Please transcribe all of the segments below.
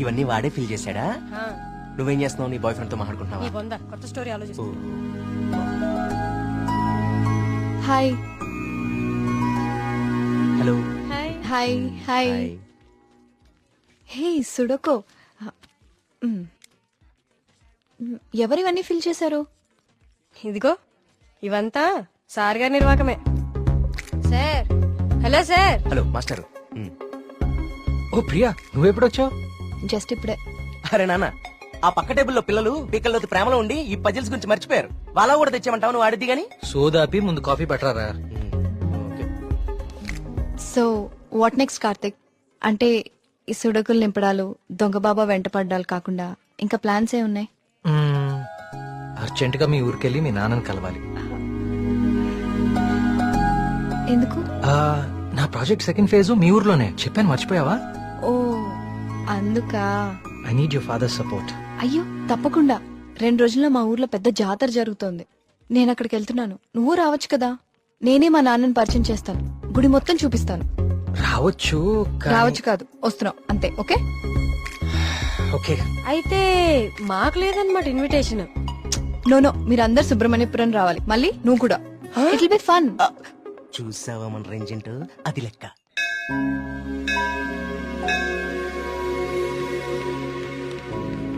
ఇవన్నీ వాడే ఫిల్ చేశాడా? ఆ, నువ్వేం చేస్తున్నావు? నీ బాయ్ ఫ్రెండ్ తో మాట్లాడుకుంటున్నావా? నీ బొంద కొత్త స్టోరీ ఆలోచిస్తా. ఓ, hi hello. Hi. Hi hi hi. Hey సుడకో ఎవరివన్నీ ఫిల్ చేశారు? ఇదిగో ఇవంతా సార్ గారి నిర్వాకమే. Sir, hello sir. Hello master. ఓ ప్రియా, నువ్వెప్పుడొచ్చావు? జస్ట్ ఇప్పుడే. అరే నాన్న, ఆ పక్క టేబుల్లో పిల్లలు పీకల్లోతి ప్రేమలో ఉండి ఈ పజిల్స్ గురించి మర్చిపోయారు. వాళ్ళ కూడా తెచ్చామంటావు, నువ్వు ఆడిద్ది గాని. సోదాపి ముందు కాఫీ పట్టరారా. So what next Karthik? అంటే ఈ సుడకులు నింపడాలు, దొంగ బాబా వెంట పడ్డాలు కాకుండా ఇంకా ప్లాన్స్ ఏ ఉన్నాయి? అర్జెంట్ గా మీ ఊరికెళ్ళి మీ నాన్నని కలవాలి. ఎందుకు? నా ప్రాజెక్ట్ సెకండ్ ఫేజ్ మీ ఊర్లోనే, చెప్పాను మర్చిపోయావా? ఓ అందుకా. I need your father support. అయ్యో తప్పకుండా. 2 రోజుల్లో మా ఊర్లో పెద్ద జాతర జరుగుతోంది. నేను అక్కడికి వెళ్తున్నాను. నువ్వు రావచ్చు కదా. నేనే మా నాన్నని పరిచయం చేస్తాను. గుడి మొత్తం చూపిస్తాను. రావచ్చు రావచ్చు కాదు, వస్తున్నావు అంతే. Okay okay. అయితే మాకు లేదన్నమాట ఇన్విటేషన్. నో మీరందరు సుబ్రహ్మణ్యపురం రావాలి. మళ్ళీ నువ్వు కూడా. It will be fun. చూసావా మన రేంజ్ ఏంటో? అది లెక్క.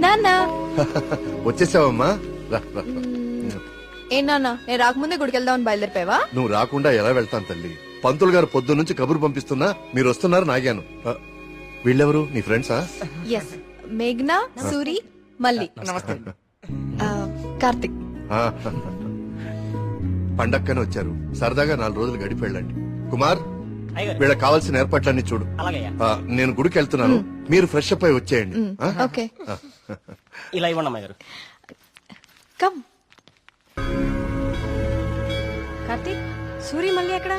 నాన్న వచ్చేసావమ్మా, రా, రా. ఏ నాన్న, నేను రాకముందే గుడికి వెళ్దామని బయలుదేరిపోయావా? నువ్వు రాకుండా ఎలా వెళ్తాను తల్లి? పంతులు గారు పొద్దు నుంచి కబురు పంపిస్తున్నా మీరు వస్తున్నారు నాగాను. వీళ్ళెవరు నీ ఫ్రెండ్సా? ఎస్, మేఘ్నా, సూరి, మల్లి. కార్తిక్. ఆ, పండక్కనే వచ్చారు. సరదాగా 4 రోజులు గడిపి వెళ్ళండి. కుమార్, వీళ్ళకి కావాల్సిన ఏర్పాట్లన్నీ చూడు. నేను గుడికి వెళ్తున్నాను, మీరు ఫ్రెష్ అప్ అయి వచ్చేయండి. ఓకే ఇలా ఇవ్వండి అమ్మాయి గారు. కమ్. కార్తీక్, సూరి మళ్ళీ ఎక్కడ?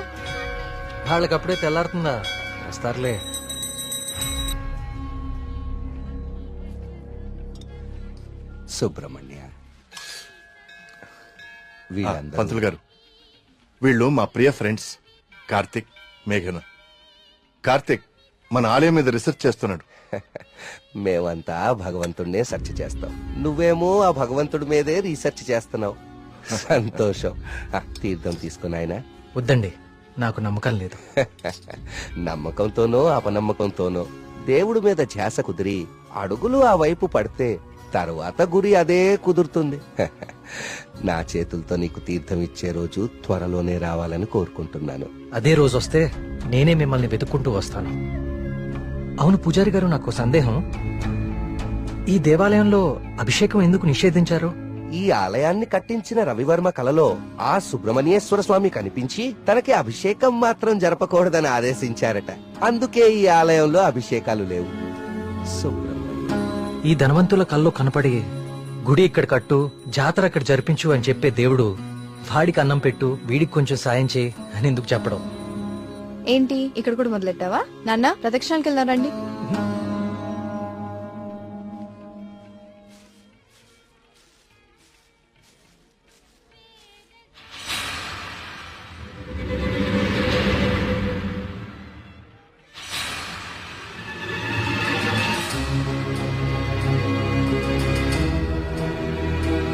వాళ్ళకి అప్పుడే తెల్లారుతుందా? వస్తారులే. సుబ్రహ్మణ్య, పంతులు గారు, వీళ్ళు మా ప్రియ ఫ్రెండ్స్ కార్తిక్, మేఘన. కార్తిక్ మన ఆలయం మీద రీసెర్చ్ చేస్తున్నాడు. మేమంతా భగవంతుడినే సెర్చ్ చేస్తాం, నువ్వేమో ఆ భగవంతుడి మీదే రీసెర్చ్ చేస్తున్నావు. సంతోషం. తీర్థం తీసుకుని ఆయన. వద్దండి, నాకు నమ్మకం లేదు. నమ్మకంతోనో అపనమ్మకంతోనో దేవుడి మీద ధ్యాస కుదిరి అడుగులు ఆ వైపు పడితే తరువాత గురి అదే కుదురుతుంది. నా చేతులతో నీకు తీర్థం ఇచ్చే రోజు త్వరలోనే రావాలని కోరుకుంటున్నాను. అదే రోజు వస్తే నేనే మిమ్మల్ని వెతుక్కుంటూ వస్తాను. అవును పూజారి గారు, నాకు సందేహం. ఈ దేవాలయంలో అభిషేకం ఎందుకు నిషేధించారు? ఈ ఆలయాన్ని కట్టించిన రవివర్మ కలలో ఆ సుబ్రహ్మణ్యేశ్వర స్వామి కనిపించి తనకి అభిషేకం మాత్రం జరపకూడదని ఆదేశించారట. అందుకే ఈ ఆలయంలో అభిషేకాలు లేవు. సుబ్రహ్మణ్య, ఈ ధనవంతుల కల్లో కనపడి గుడి ఇక్కడ కట్టు, జాతర అక్కడ జరిపించు అని చెప్పే దేవుడు వాడికి అన్నం పెట్టు, వీడికి కొంచెం సాయం చేయి అని ఎందుకు చెప్పడం? ఏంటి ఇక్కడ కూడా మొదలెట్టావా? నాన్న ప్రదక్షిణాలకు వెళ్దాం రండి.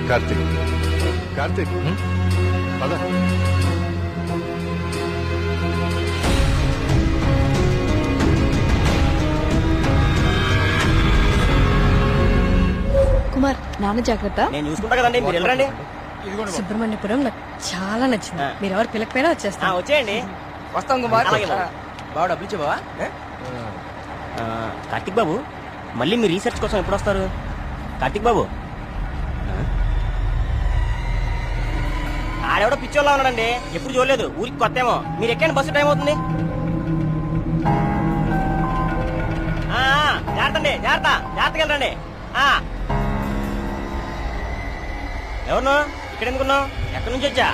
కార్తిక్, కార్తిక్, పద. కుమార్, నాన్న జాగ్రత్త. నేను చూసుకుంటా కదండి, మీరు వెళ్ళండి. సుబ్రహ్మణ్యపురం నాకు చాలా నచ్చింది. మీరు ఎవరు పిలకపోయినా వచ్చేస్తా. వచ్చేయండి. వస్తాం కుమార్. బాబు డబ్బులు ఇచ్చే బావా? కార్తిక్ బాబు, మళ్ళీ మీ రీసెర్చ్ కోసం ఎప్పుడు వస్తారు? కార్తిక్ బాబు, ఆడెవడో పిచ్చోళ్ళ ఉన్నాడండి, ఎప్పుడు చూడలేదు, ఊరికి కొత్త ఏమో. మీరు ఎక్కండి, బస్సు టైం అవుతుంది. జాగ్రత్త అండి, జాగ్రత్త, జాగ్రత్తగా వెళ్ళండి. ఎవరు ఇక్కడ ఎందుకున్నావు? ఎక్కడి నుంచి వచ్చా?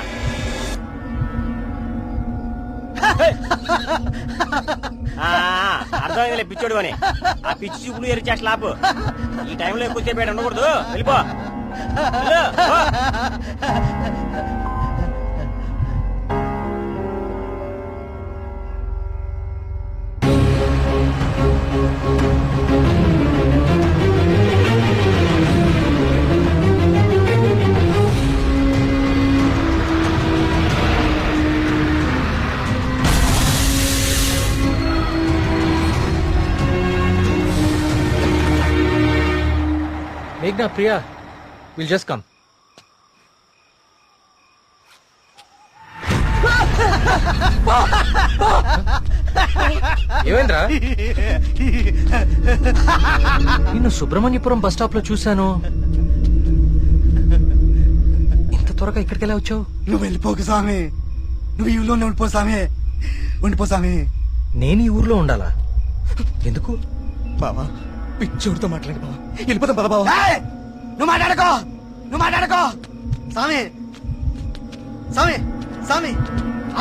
అర్థమైందిలే పిచ్చోడు అని. ఆ పిచ్చి చూపులు ఎరిచేస్తా లాపు. ఈ టైంలో ఎక్కువసేపు ఉండకూడదు, వెళ్ళిపో. మేఘ్నా ప్రియా విల్ జస్ట్ కమ్. ఏమైందిరా? నిన్ను సుబ్రహ్మణ్యపురం బస్ స్టాప్ లో చూశాను. ఇంత త్వరగా ఇక్కడికి ఎలా వచ్చావు? నువ్వు వెళ్ళిపోకు స్వామి, నువ్వు ఈ ఊళ్ళోనే ఉండిపో స్వామి, ఉండిపో స్వామి. నేను ఈ ఊర్లో ఉండాలా? ఎందుకు? బావా పిచ్చోడితో మాట్లాడి బావా, వెళ్ళిపోతాం పద బావా. నువ్వు మాట్లాడుకో, నువ్వు మాట్లాడుకో. స్వామి స్వామి స్వామి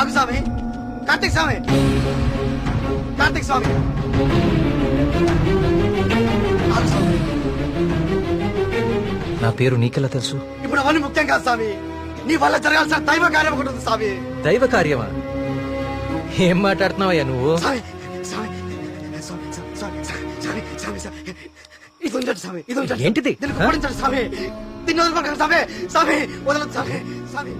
ఆగు స్వామి. కార్తీక్ స్వామి, కార్తీక్ స్వామి ఆగు స్వామి. నా పేరు నీకెలా తెలుసు? ఇప్పుడు అవన్నీ ముఖ్యం కాదు స్వామి, నీ వల్ల జరగాల్సిన దైవ కార్యం ఒకటి ఉంది స్వామి. దైవ కార్యమా? ఏం మాట్లాడుతున్నావయ్యా నువ్వు? స్వామి స్వామి స్వామి స్వామి స్వామి స్వామి స్వామి ఇది ఉంచండి స్వామి, ఇది ఉంచండి. ఏంటిది? దీన్ని కుప్పడించండి స్వామి, దీన్ని వదలకండి స్వామి, స్వామి వదలదు స్వామి, స్వామి.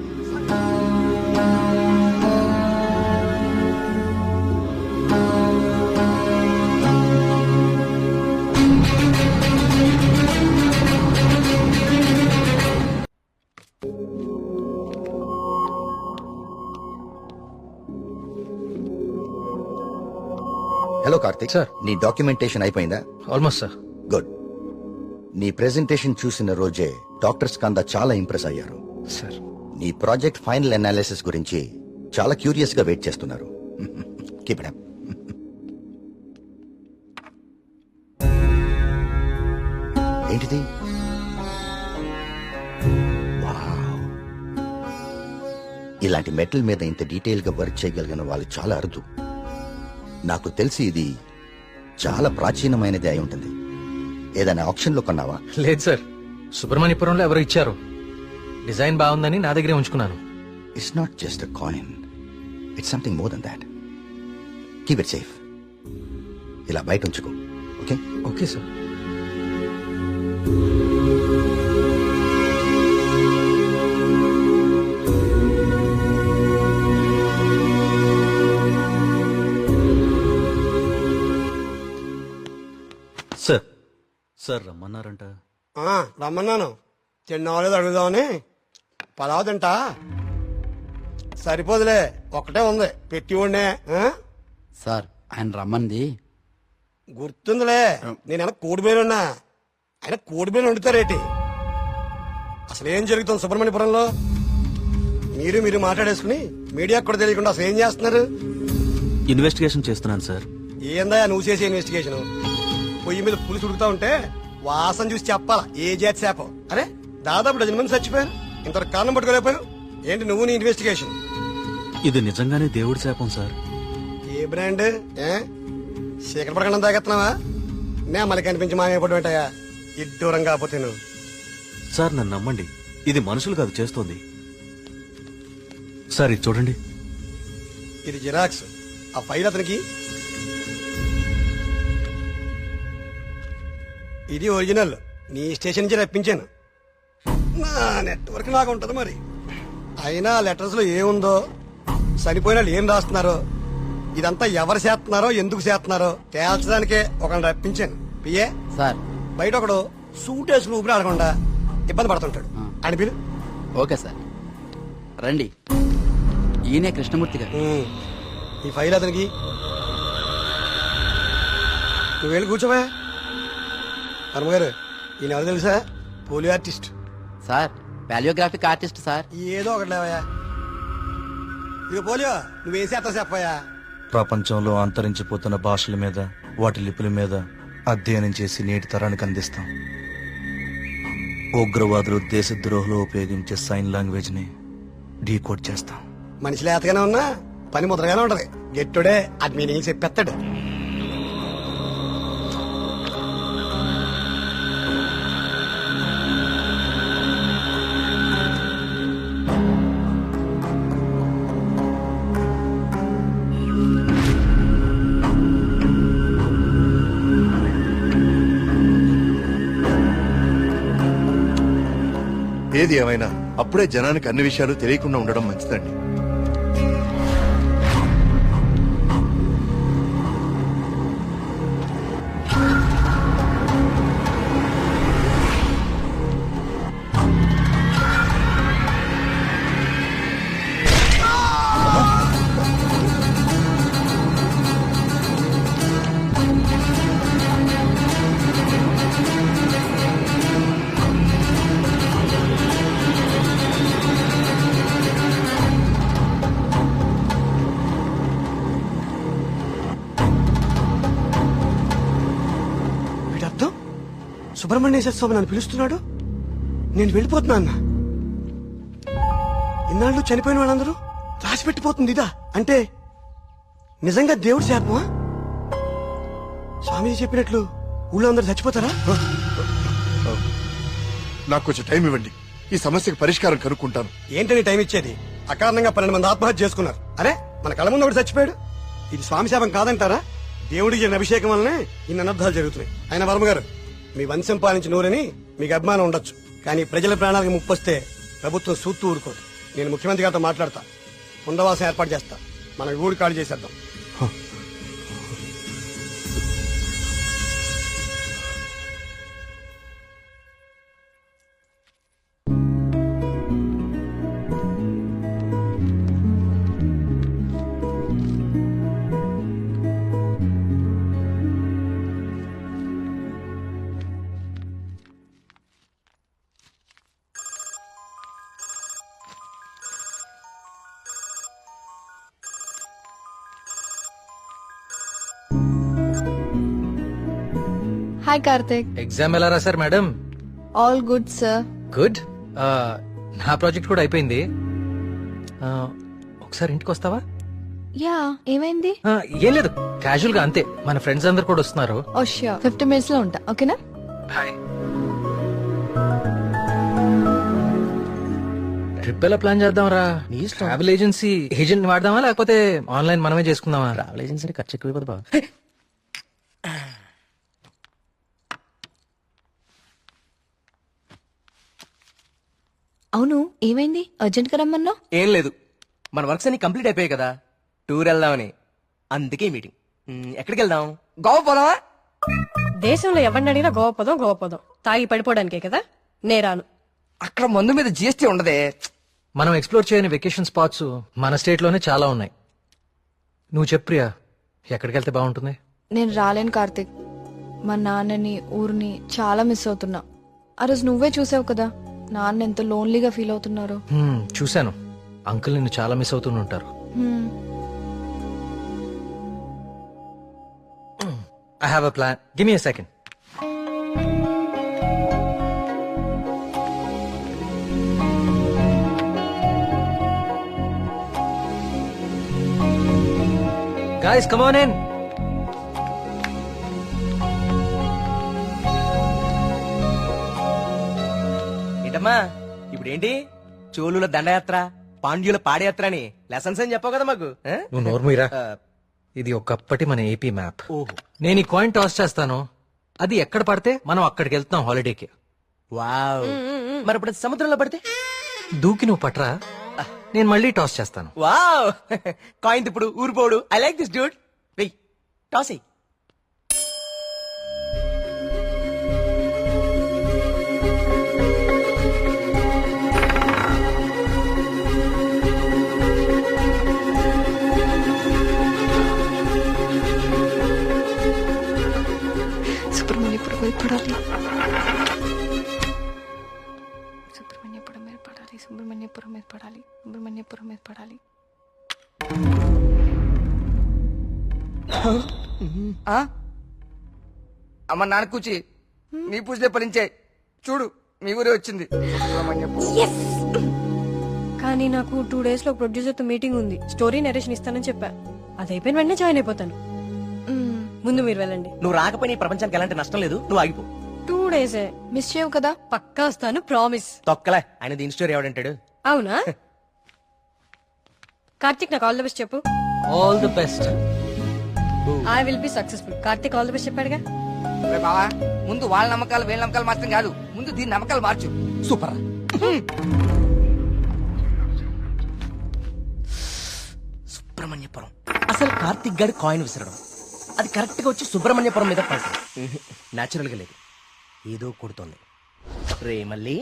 Hello Karthik sir. నీ డాక్యుమెంటేషన్ అయిపోయిందా? Almost sir. గుడ్. నీ ప్రెజెంటేషన్ చూసిన రోజే డాక్టర్స్ కందా చాలా ఇంప్రెస్ అయ్యారు. సార్ నీ ప్రాజెక్ట్ ఫైనల్ అనాలిసిస్ గురించి చాలా క్యూరియస్ గా వెయిట్ చేస్తున్నారు. Keep it up. ఏంటిది? వావ్. ఇలాంటి మెటల్ మీద ఇంత డీటెయిల్ గా వర్క్ చేయగలిగిన వాళ్ళు చాలా అరుదు. నాకు తెలిసి ఇది చాలా ప్రాచీనమైనది అయి ఉంటుంది. ఏదైనా ఆప్షన్ లో కొన్నావా? లేదు సార్, సుబ్రహ్మణ్యపురంలో ఎవరు ఇచ్చారు. డిజైన్ బాగుందని నా దగ్గరే ఉంచుకున్నాను. It's not just a coin, it's something more than that. Keep it safe. ఇలా బయట ఉంచుకో. Okay? Okay sir. Sir sir రమ్మన్నారంట. రమ్మన్నాను, తిన్నావాలేదు అడుగుదామని. పలావ్ తింటా సరిపోదులే, ఒక్కటే ఉంది పెట్టి ఉండే. సార్ ఆయన రమ్మంది. గుర్తుందిలే, నేను కోడిబేలున్నా, ఆయన కోడిబేలు వండుతారేటి? అసలు ఏం జరుగుతుంది సుబ్రహ్మణ్యపురంలో? మీరు మాట్లాడేసుకుని మీడియాకు కూడా తెలియకుండా అసలు ఏం చేస్తున్నారు? ఇన్వెస్టిగేషన్ చేస్తున్నాను సార్. ఏందా నువ్వు చేసే ఇన్వెస్టిగేషన్? పొయ్యి మీద పులుసు ఉడుకుతా ఉంటే వాసన చూసి చెప్పాలా ఏ జాతి శాపం? అరే దాదాపు 10 మంది చచ్చిపోయారు, ఇంతవరకు కారణం పట్టుకోలేకపోయావు. ఏంటి నువ్వు నీ ఇన్వెస్టిగేషన్? ఇది నిజంగానే దేవుడి శాపం సార్. ఏ బ్రాండ్? శేఖర ప్రకటన తాగెత్తున్నావా? నే మళ్ళీ కనిపించి మాయపడి ఉంటాయా ఇడ్డూరం కాకపోతే నువ్వు. సార్ నన్ను నమ్మండి, ఇది మనుషులు కాదు చేస్తోంది. సార్ ఇది చూడండి. ఇది జిరాక్స్. ఆ ఫైల్ అతనికి. ఇది ఒరిజినల్, నీ స్టేషన్ నుంచి రప్పించాను. నా నెట్వర్క్ నాకు ఉంటది మరి. అయినా లెటర్స్ లో ఏముందో, చనిపోయిన వాళ్ళు ఏం రాస్తున్నారో, ఇదంతా ఎవరు చేస్తున్నారో ఎందుకు చేస్తున్నారో తేల్చడానికే ఒకరిని రప్పించాను. పిఏ సార్ బయట ఒకడు సూట్ వేసుకుని ఊపిరి ఆడకుండా ఇబ్బంది పడుతుంటాడు, అని పిలు. ఓకే సార్ రండి. ఈయనే కృష్ణమూర్తి గారు. ఈ ఫైల్ అతనికి. నువ్వు వెళ్ళి కూర్చోవా. హనుమగారు ఈయన ఎవరు తెలుసా? Polio artist sir, palaeographic artist sir. ఏదో ఒకటి లేవయా. ఇక పోలియో నువ్వేం చేస్తావు చెప్పయా? ప్రపంచంలో అంతరించిపోతున్న భాషల మీద, వాటి లిపుల మీద అధ్యయనం చేసి నేటి తరానికి అందిస్తాం. ఉగ్రవాదులు దేశద్రోహులు ఉపయోగించే సైన్ లాంగ్వేజ్ ని డీకోడ్ చేస్తాం. మనిషి లేతగానే ఉన్నా పని ముద్రగానే ఉంటది. గెట్టుడే అది మీనింగ్ చెప్పేస్తాడు. ఏది ఏమైనా అప్పుడే జనానికి అన్ని విషయాలు తెలియకుండా ఉండడం మంచిదండి. సుబ్రహ్మణ్యేశ్వర స్వామి నన్ను పిలుస్తున్నాడు. నేను వెళ్ళిపోతున్నా అన్న. ఇన్నాళ్ళు చనిపోయిన వాళ్ళందరూ రాసి పెట్టిపోతుంది ఇదా అంటే నిజంగా దేవుడి శాపమా? స్వామీజీ చెప్పినట్లు ఊళ్ళో అందరూ చచ్చిపోతారా? నాకు కొంచెం టైం ఇవ్వండి, ఈ సమస్యకి పరిష్కారం కనుక్కుంటాను. ఏంటని టైం ఇచ్చేది? అకారణంగా 12 మంది ఆత్మహత్య చేసుకున్నారు. అరే మన కళ్ళ ముందు ఒకటి చచ్చిపోయాడు. ఇది స్వామి శాపం కాదంటారా? దేవుడికి జరిగిన అభిషేకం వల్లనే ఇన్ని అనర్థాలు జరుగుతున్నాయి. ఆయన వర్మ గారు, మీ వంశం పాలించి నూరని మీకు అభిమానం ఉండొచ్చు, కానీ ప్రజల ప్రాణాలకు ముప్పొస్తే ప్రభుత్వం సూత్తు ఊరుకోదు. నేను ముఖ్యమంత్రి గారితో మాట్లాడతా, పునరావాసం ఏర్పాటు చేస్తా. మన ఊరు ఖాళీ చేసేద్దాం. హాయ్ కార్తిక్. ఎగ్జామ్ ఎలా రాశారు madam? All good sir. Good. నా ప్రాజెక్ట్ కూడా అయిపోయింది. ఒకసారి ఇంటికి వస్తావా? యా, ఏమైంది? ఏం లేదు, క్యాజువల్ గా అంతే. మన ఫ్రెండ్స్ అందరు కూడా వస్తున్నారు. ఓ ష్యూర్, 50 minutes లో ఉంటా. ఓకేనా? హాయ్. ట్రిప్ ఎలా ప్లాన్ చేద్దాం రా? ట్రావెల్ ఏజెన్సీ ఏజెంట్ వాడదామా లేకపోతే ఆన్లైన్ మనమే చేసుకుందామా? ట్రావెల్ ఏజెన్సీ ఖర్చు ఎక్కువ బాబా. అవును, ఏమైంది? అర్జెంట్ గా రమ్మన్నావు? ఏం లేదు, మన వర్క్స్ అన్ని కంప్లీట్ అయిపోయాయి కదా, టూర్ వెళ్దామని. అందుకే మీటింగ్. ఎక్కడికి వెళ్దాం? గోవా పోదామా? దేశంలో ఎవరిని అడిగినా గోవపదం తాగి పడిపోవడానికే కదా. నేరాను. అక్కడ మందు మీద జిఎస్టీ ఉండదే. మనం ఎక్స్ప్లోర్ చేయని వెకేషన్ స్పాట్స్ మన స్టేట్ లోనే చాలా ఉన్నాయి. నువ్వు చెప్పు ప్రియా, ఎక్కడికి వెళ్తే బాగుంటుంది? నేను రాలేను కార్తిక్. మా నాన్నని, ఊరిని చాలా మిస్ అవుతున్నా. ఆ రోజు నువ్వే చూసావు కదా నాన్న ఎంత లోన్లీగా ఫీల్ అవుతున్నారో. చూశాను. అంకుల్ నిన్ను చాలా మిస్ అవుతుంటారు. I have a plan. Give me a second. Guys, come on in. ఏంటమ్మా ఇప్పుడేంటి? చోళుల దండయాత్ర, పాండ్యుల పాదయాత్ర అని లెసన్స్ అని చెప్పావు కదా మాకు. నువ్వు నోర్మీరా. ఇది ఒకప్పటి మన ఏపీ మ్యాప్. ఓహో. నేను ఈ కాయిన్ టాస్ చేస్తాను, అది ఎక్కడ పడితే మనం అక్కడికి వెళ్తున్నాం హాలిడేకి. వావ్. మరి ఇప్పుడు సముద్రంలో పడితే? దూకి నువ్వు పట్రా, నేను మళ్ళీ టాస్ చేస్తాను. వావ్. కాయిన్ ఇప్పుడు ఊరిపోడు. I like this dude. వెయ్, టాస్ ఎయ్. సుబ్రహ్మణ్యపురం మీద పడాలి. సుబ్రహ్మణ్యపురం మీద పడాలి. సుబ్రహ్మణ్యపురం మీద పడాలి. సుబ్రహ్మణ్యపురం మీద పడాలి. అమ్మ నాన్న కూచి నీ పూజలే ఫలించే. చూడు మీ ఊరే వచ్చింది. కానీ నాకు 2 days లో ప్రొడ్యూసర్ తో మీటింగ్ ఉంది. స్టోరీ నరేషన్ ఇస్తానని చెప్పా. అది అయిపోయిన వెంటనే జాయిన్ అయిపోతాను. ముందు మీరు వెళ్ళండి. నువ్వు రాకపోయినా ఈ ప్రపంచానికి ఎలాంటి నష్టం లేదు, నువ్వు ఆగిపో. 2 days మిస్ చేయవు కదా? పక్కా వస్తాను, ప్రామిస్. తొక్కలే, ఆయన దీని స్టోరీ ఎవడంటాడు? అవునా? కార్తిక్ నాకు ఆల్ ది బెస్ట్ చెప్పు. All the best. I will be successful. Karthik all the best చెప్పాడుగా. బావా ముందు వాళ్ళ నమ్మకాలు వీళ్ళ నమ్మకాలు మార్చడం కాదు, ముందు దీని నమ్మకాలు మార్చు. సూపర్. సుబ్రహ్మణ్యపురం. అసలు కార్తిక్ గారి కాయిన్ విసరడం, అది కరెక్ట్ గా వచ్చి సుబ్రహ్మణ్యపురం మీద పడుతుంది. నాచురల్ గా లేదు, ఏదో కొడుతోంది. రే మళ్ళీ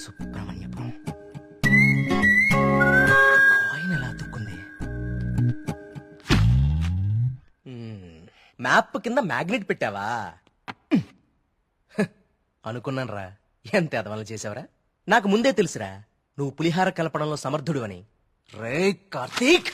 సుబ్రహ్మణ్యపురం. మ్యాప్ కింద మ్యాగ్నెట్ పెట్టావా? అనుకున్నాను రా, ఎంత ఎదవలు చేసావరా. నాకు ముందే తెలుసురా నువ్వు పులిహార కలపడంలో సమర్థుడు అని. రే కార్తీక్,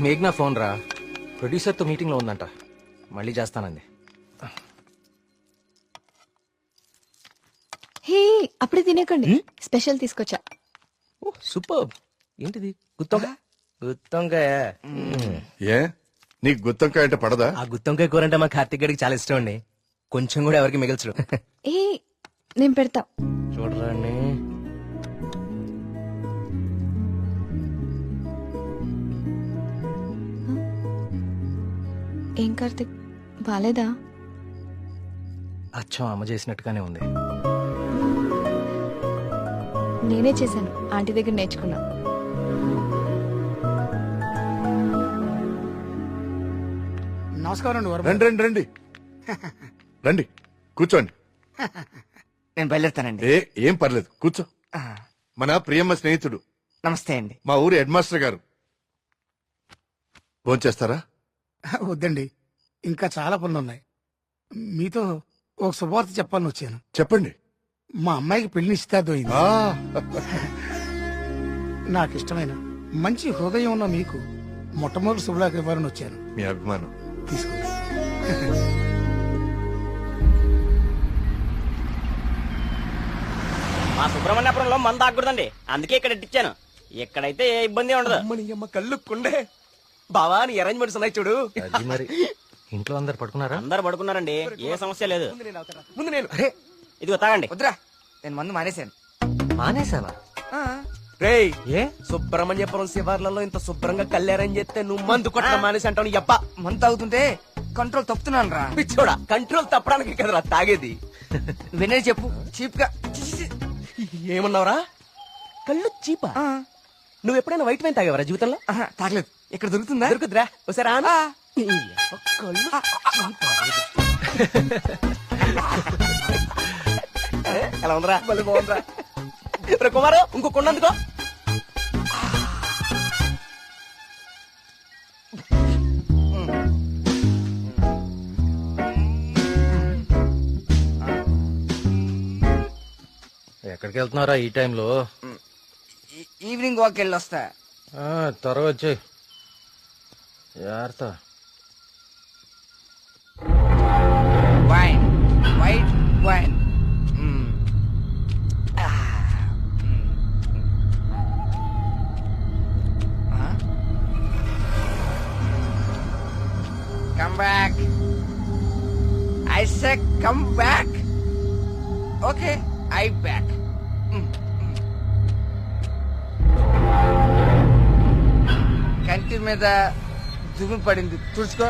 మేఘ్నా ఫోన్ రా, ప్రొడ్యూసర్తో మీటింగ్లో ఉందంట, మళ్ళీ చేస్తానంది. హే అప్పుడే తినేకండి, స్పెషల్ తీసుకొచ్చా. ఓ సూపర్. ఏంటిది? గుత్తొంకాయ? గుత్తొంకాయ? ఏ నీకు గుత్తొంకాయ అంటే పడదా? ఆ గుత్తొంకాయ కూర అంటే మా కార్తీక్ గడికి చాలా ఇష్టం అండి. కొంచెం కూడా ఎవరికి మిగల్చడు. ఏ నేను పెడతా. చూడరాండి, ఏం కార్తిక్ బాలేదా? అచ్చం అమ్మ చేసినట్టుగానే ఉంది. నేనే చేశాను, ఆంటీ దగ్గర నేర్చుకున్నా. నమస్కారం రండి రండి రండి రండి, కూర్చోండి. నేను బయలుదేరుతానండి. ఏం పర్లేదు, కూర్చో. మన ప్రియమ్మ స్నేహితుడు, నమస్తే అండి. మా ఊరి హెడ్ మాస్టర్ గారు. భోంచేస్తారా? వద్దండి, ఇంకా చాలా పనులు ఉన్నాయి. మీతో ఒక శుభవార్త చెప్పాలని వచ్చాను. చెప్పండి. మా అమ్మాయికి పెళ్లి నిశ్చితార్థమైంది. ఆ, నాకు ఇష్టమైన మంచి హృదయం ఉన్న మీకు మొట్టమొదటి శుభలాకి ఇవ్వాలని వచ్చాను. మీ అభిమానం. తీసుకోండి. మా సుబ్రహ్మణ్యపురంలో మంద ఆగకూడదండి, అందుకే ఇక్కడ ఇట్టించాను. ఇక్కడైతే ఏ ఇబ్బంది ఉండదు. అమ్మని అమ్మ కళ్ళు కుండే. బావా నీ అరేంజ్మెంట్స్ ఉన్నాయి చూడు. అది మరి ఇంట్లో అందరు పడుకున్నారా? అందరు పడుకున్నారండి, ఏ సమస్య లేదు. ముందు నేను ఇదిగో తాగండి. వద్దురా, నేను మందు మానేశాను. మానేసావా? రేయ్, ఏ సుబ్రహ్మణ్యపురం శివార్లలో ఇంత శుభ్రంగా కళ్యాణ్ చేస్తే నువ్వు మందు కొట్టడం మానేసి అంటావు. యప్ప మందు తాగుతుంటే కంట్రోల్ తప్పుతున్నాను రా. పిచ్చోడా, కంట్రోల్ తప్పడానికి కదరా తాగేది. వినే చెప్పు, చీప్ గా. ఏమన్నావురా? కళ్ళు చీపా? నువ్వు ఎప్పుడైనా వైట్ వైన్ తాగేవరా జీవితంలో? తాగలేదు. ఇక్కడ దొరుకుతుందా? దొరుకుతురా ఒకసారి ఆనా? కళ్ళు ఎలా ఉందిరా? మళ్ళీ బాగుందిరా. రే కుమారు, ఇంకో కొండందుకో. ఎక్కడికి వెళ్తున్నారా ఈ టైంలో? ఈవినింగ్ వాక్ వెళ్ళి వస్తా. త్వరగా వచ్చి జాగ్రత్త. Wine, white wine. Come back. I said come back. Okay, I back. కంటి మీద దుమ్ము పడింది, తుడుచుకో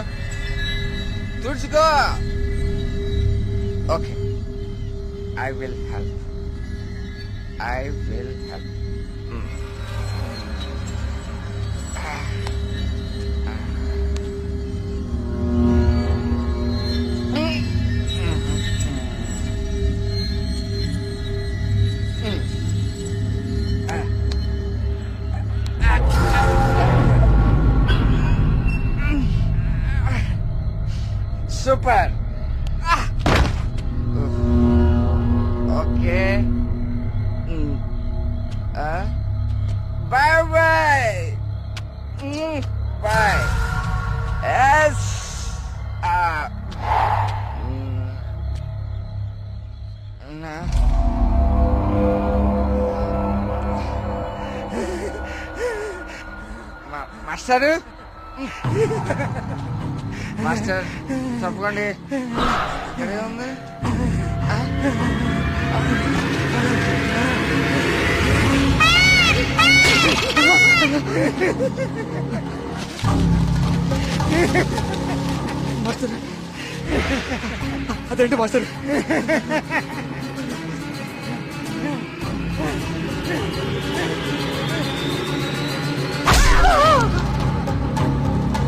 తుడుచుకో. Okay, I will help. I will help. Super. Okay. Bye bye. Bye. Yes. Master. Master తప్పకండి ఇక్కడే ఉంది. అదేంటి మాస్టర్